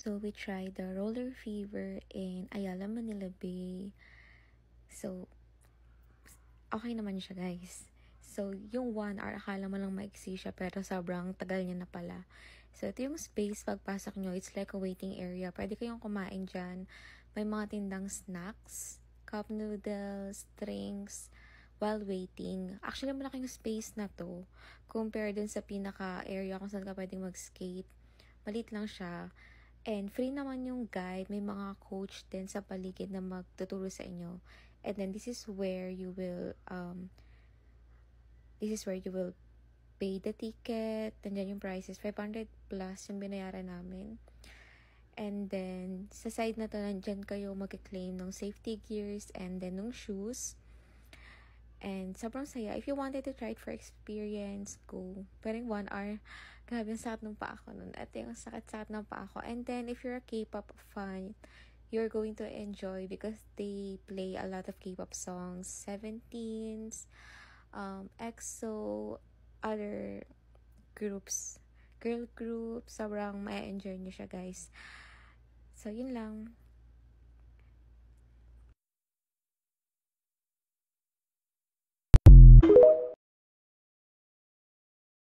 So, we tried the Roller Fever in Ayala, Manila Bay. So, okay naman siya, guys. So, yung 1 hour, akala mo lang maiksi siya, pero sobrang tagal niya na pala. So, ito yung space, pagpasok nyo, it's like a waiting area. Pwede kayong kumain dyan. May mga tindang snacks, cup noodles, drinks, while waiting. Actually, malaki yung space na to. Compare dun sa pinaka-area kung saan ka pwedeng mag-skate. Malit lang siya. And free naman yung guide. May mga coach din sa paligid na magtuturo sa inyo. And then this is where you will pay the ticket. Nandiyan yung prices. 500 plus yung binayaran namin. And then sa side na to, nandiyan kayo mag-claim ng safety gears and then ng shoes. And sobrang saya. If you wanted to try it for experience, go. Pero 1 hour, grabe yung sakit ng paa ko nun. Ito yung sakit-sakit ng paa ko. And then, if you're a K-pop fan, you're going to enjoy because they play a lot of K-pop songs. 17s, EXO, other groups, girl groups. Sobrang ma-enjoy nyo siya, guys. So, yun lang.